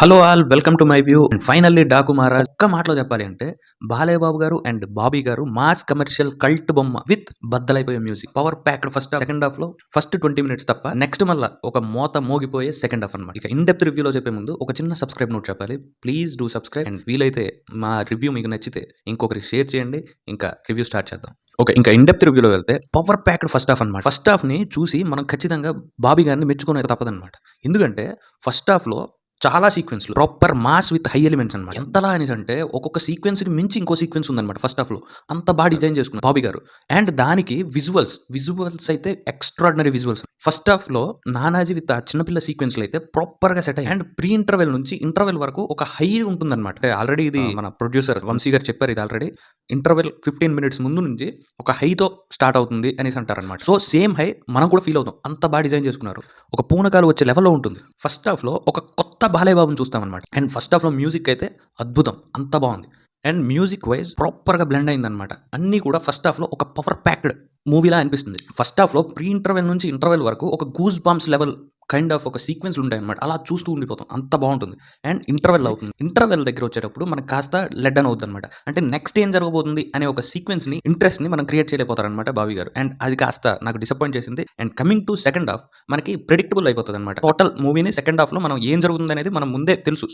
Hello all welcome to my view and finally Daaku Maharaj ఒక్క మాటలో చెప్పాలి అంటే బాలయ్య బాబు గారు అండ్ బాబీ గారు మాస్ కమర్షియల్ కల్ట్ బొమ్మ విత్ బద్దలైపోయే music power packed first second half లో ఫస్ట్ 20 minutes తప్ప నెక్స్ట్ మళ్ళీ ఒక మోత మోగిపోయే సెకండ్ హాఫ్ అనమాట. ఇక ఇన్ డెప్త్ రివ్యూలో చెప్పే ముందు ఒక చిన్న సబ్స్క్రైబ్ నోట్ చెప్పాలి. ప్లీజ్ డూ సబ్స్క్రైబ్ అండ్ వీలైతే మా రివ్యూ మీకు నచ్చితే ఇంకొకరికి షేర్ చేయండి. ఇంకా రివ్యూ స్టార్ట్ చేద్దాం. ఓకే, ఇంకా ఇన్ డెప్త్ రివ్యూలో వెళ్తే పవర్ ప్యాక్డ్ ఫస్ట్ హాఫ్ అనమాట. ఫస్ట్ హాఫ్ ని చూసి మనం ఖచ్చితంగా బాబీ గారిని మెచ్చుకునే తప్పదనమాట. ఎందుకంటే ఫస్ట్ హాఫ్ లో చాలా సీక్వెన్స్లు proper mass with high elements అనమాట. ఎంతలా అనేసి అంటే ఒక్కొక్క సీక్వెన్స్కి మించి ఇంకో సీక్వెన్స్ ఉందన్నమాట ఫస్ట్ హాఫ్లో. అంత బాగా డిజైన్ చేసుకున్నారు బాబీ గారు. అండ్ దానికి విజువల్స్ అయితే ఎక్స్ట్రాడినరీ విజువల్స్. ఫస్ట్ హాఫ్లో నానాజీ విత్ ఆ చిన్నపిల్ల సీక్వెన్స్లు అయితే ప్రాపర్గా సెట్ అయ్యాయి. అండ్ ప్రీ ఇంటర్వెల్ నుంచి ఇంటర్వెల్ వరకు ఒక హై ఉంటుందన్నమాట. ఆల్రెడీ ఇది మన ప్రొడ్యూసర్ వంశీ గారు చెప్పారు. ఇది ఆల్రెడీ ఇంటర్వెల్ 15 minutes ముందు నుంచి ఒక హైతో స్టార్ట్ అవుతుంది అనేసి అంటారనమాట. సో సేమ్ హై మనం కూడా ఫీల్ అవుతాం. అంత బాగా డిజైన్ చేసుకున్నారు. ఒక పూనకాలు వచ్చే లెవెల్లో ఉంటుంది. ఫస్ట్ హాఫ్లో ఒక కొత్త బాలయ్య బాబుని చూస్తామన్నమాట. అండ్ ఫస్ట్ హాఫ్లో మ్యూజిక్ అయితే అద్భుతం, అంత బాగుంది. అండ్ మ్యూజిక్ వైజ్ ప్రాపర్గా బ్లెండ్ అయిందనమాట. అన్నీ కూడా ఫస్ట్ హాఫ్లో ఒక పవర్ ప్యాక్డ్ మూవీలా అనిపిస్తుంది. ఫస్ట్ హాఫ్లో ప్రీ ఇంటర్వెల్ నుంచి ఇంటర్వెల్ వరకు ఒక goose bumps level kind of ఒక సీక్వెన్స్ ఉంటాయి అనమాట. అలా చూస్తూ ఉండిపోతాం, అంత బాగుంటుంది. అండ్ ఇంటర్వెల్ అవుతుంది. ఇంటర్వెల్ దగ్గర వచ్చేటప్పుడు మనకు కాస్త లెడ్ అని అవుతుంది అనమాట. అంటే నెక్స్ట్ ఏం జరగబోతుంది అనే ఒక సీక్వెన్స్ని ఇంట్రెస్ట్ని మనం క్రియేట్ చేయలేకపోతారనమాట బాబీ గారు. అండ్ అది కాస్త నాకు డిసప్పాయింట్ చేసింది. And coming to second half మనకి ప్రెడిక్టబుల్ అయిపోతుంది అనమాట. టోటల్ మూవీని సెకండ్ హాఫ్లో మనం ఏం జరుగుతుంది అనేది మనం ముందే తెలుసు.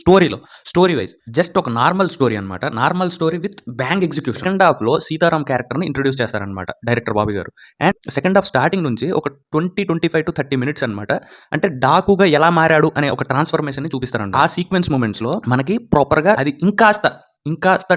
స్టోరీ వైజ్ జస్ట్ ఒక నార్మల్ స్టోరీ అనమాట. Normal story with bang execution. Second హాఫ్లో సీతారాం క్యారెక్టర్ని ఇంట్రొడ్యూస్ చేస్తారనమాట డైరెక్టర్ బాబీ గారు. అండ్ సెకండ్ హాఫ్ స్టార్టింగ్ నుంచి ఒక 25 to 30 minutes అనమాట. అంటే డాకుగా ఎలా మారాడు అనే ఒక ట్రాన్స్ఫర్మేషన్ ని చూపిస్తారండి. ఆ సీక్వెన్స్ మూమెంట్స్ లో మనకి ప్రాపర్ గా అది ఇంకాస్త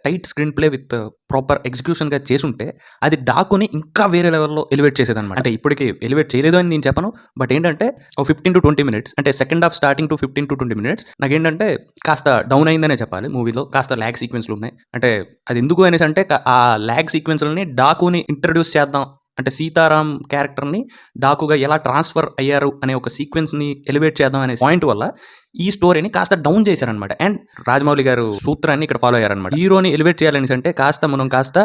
tight screen play with proper execution గా చేసుంటే అది డాకుని ఇంకా వేరే లెవెల్లో ఎలివేట్ చేసేది అనమాట. అంటే ఇప్పటికి ఎలివేట్ చేయలేదు అని నేను చెప్పను, బట్ ఏంటంటే ఒక 15 to 20 minutes అంటే second half starting to 15 to 20 minutes నాకేంటంటే కాస్త డౌన్ అయిందనే చెప్పాలి. మూవీలో కాస్త ల్యాగ్ సీక్వెన్స్లు ఉన్నాయి. అంటే అది ఎందుకు అనేసి అంటే ఆ ల్యాగ్ సీక్వెన్స్లని డాకుని ఇంట్రడ్యూస్ చేద్దాం అంటే సీతారాం క్యారెక్టర్ని డాకుగా ఎలా ట్రాన్స్ఫర్ అయ్యారు అనే ఒక సీక్వెన్స్ని ఎలివేట్ చేద్దాం అనే పాయింట్ వల్ల ఈ స్టోరీని కాస్త డౌన్ చేశారనమాట. అండ్ రాజమౌళి గారు సూత్రాన్ని ఇక్కడ ఫాలో అయ్యారనమాట. హీరోని ఎలివేట్ చేయాలని అంటే మనం కాస్త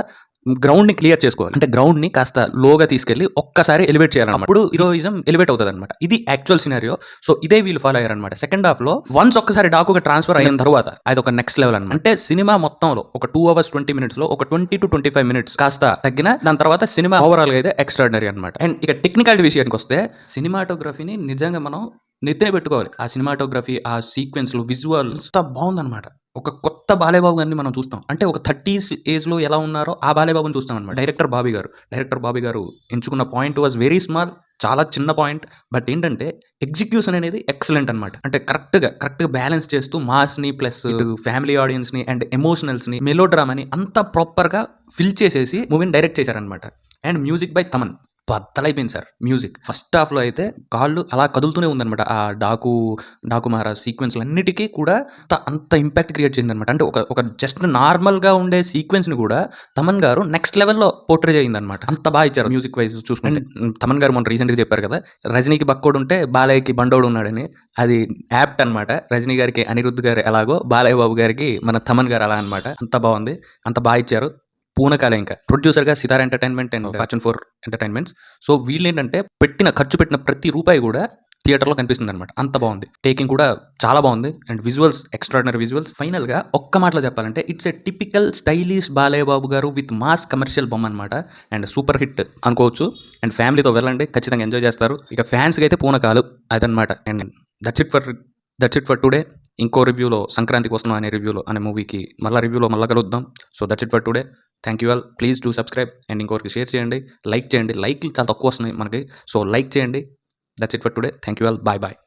గ్రౌండ్ ని క్లియర్ చేసుకోవాలి. అంటే గ్రౌండ్ ని కాస్త లోగా తీసుకెళ్లి ఒక్కసారి ఎలివేట్ చేయాలన్నమాట. అప్పుడు హీరోయిజం ఎలివేట్ అవుతుంది అనమాట. ఇది యాక్చువల్ సినారియో. సో ఇదే వీళ్ళు ఫాలో అయ్యారనమాట. సెకండ్ హాఫ్ లో వన్స్ ఒక్కసారి డాకుగా ట్రాన్స్ఫర్ అయిన తర్వాత అది ఒక నెక్స్ట్ లెవెల్ అనమాట. అంటే సినిమా మొత్తంలో ఒక 2 hours 20 minutes లో ఒక 20 to 25 minutes కాస్త తగ్గిన దాని తర్వాత సినిమా ఓవరాల్ గా అయితే ఎక్స్ట్రాడినరీ అనమాట. అండ్ ఇక టెక్నికాలిటీ విషయానికి వస్తే సినిమాటోగ్రఫీని నిజంగా మనం నెత్తిన పెట్టుకోవాలి. ఆ సినిమాటోగ్రఫీ, ఆ సీక్వెన్స్లు, విజువల్ అంతా బాగుందన్నమాట. ఒక కొత్త బాలయ్యబాబు గారిని మనం చూస్తాం. అంటే ఒక 30s ఏజ్లో ఎలా ఉన్నారో ఆ బాలయ్యబాబుని చూస్తాం అనమాట. డైరెక్టర్ బాబీ గారు ఎంచుకున్న పాయింట్ వాజ్ వెరీ స్మాల్, చాలా చిన్న పాయింట్. బట్ ఏంటంటే ఎగ్జిక్యూషన్ అనేది ఎక్సలెంట్ అనమాట. అంటే కరెక్ట్గా బ్యాలెన్స్ చేస్తూ మాస్ని ప్లస్ ఫ్యామిలీ ఆడియన్స్ని అండ్ ఎమోషనల్స్ని మెలో డ్రామాని అంతా ప్రాపర్గా ఫిల్ చేసేసి మూవీని డైరెక్ట్ చేశారనమాట. అండ్ మ్యూజిక్ బై తమన్ బద్దలైపోయింది సార్. మ్యూజిక్ ఫస్ట్ హాఫ్లో అయితే కాళ్ళు అలా కదులుతూనే ఉందన్నమాట. ఆ డాకు మహారాజ్ సీక్వెన్స్లు అన్నిటికీ కూడా అంత ఇంపాక్ట్ క్రియేట్ చేసింది అనమాట. అంటే ఒక జస్ట్ నార్మల్గా ఉండే సీక్వెన్స్ని కూడా తమన్ గారు నెక్స్ట్ లెవెల్లో పోర్ట్రే చేయిందనమాట. అంత బాగా ఇచ్చారు మ్యూజిక్ వైజ్ చూసుకుంటే. తమన్ గారు మొన్న రీసెంట్గా చెప్పారు కదా, రజనీకి బక్కోడు ఉంటే బాలయ్యకి బండోడు ఉన్నాడని. అది యాప్ట్ అనమాట. రజనీ గారికి అనిరుద్ధ్ గారు ఎలాగో బాలయ్య బాబు గారికి మన తమన్ గారు అలా అనమాట. అంత బాగుంది, అంత బాగా ఇచ్చారు. పూనకాలే ఇంకా ప్రొడ్యూసర్గా Sithara entertainment and fortune 4 entertainments. So వీళ్ళు ఏంటంటే ఖర్చు పెట్టిన ప్రతి రూపాయి కూడా థియేటర్లో కనిపిస్తుంది అనమాట. అంత బాగుంది. టేకింగ్ కూడా చాలా బాగుంది. And visuals extraordinary visuals. ఫైనల్గా ఒక్క మాటలో చెప్పాలంటే it's a typical stylish Balayya Babu గారు విత్ మాస్ కమర్షియల్ బొమ్మ అనమాట. అండ్ సూపర్ హిట్ అనుకోవచ్చు. అండ్ ఫ్యామిలీతో వెళ్ళండి, ఖచ్చితంగా ఎంజాయ్ చేస్తారు. ఇక ఫ్యాన్స్కి అయితే పూనకాలు అదనమాట. And that's it for today. ఇంకో రివ్యూలో సంక్రాంతికి వస్తున్నాం అనే మూవీకి మళ్ళీ కలుద్దాం. So that's it for today. Thank you all. Please do subscribe and ఇంకొకరికి షేర్ చేయండి, లైక్ చేయండి. లైక్లు చాలా తక్కువ వస్తున్నాయి మనకి, సో లైక్ చేయండి. That's it for today. Thank you all. Bye.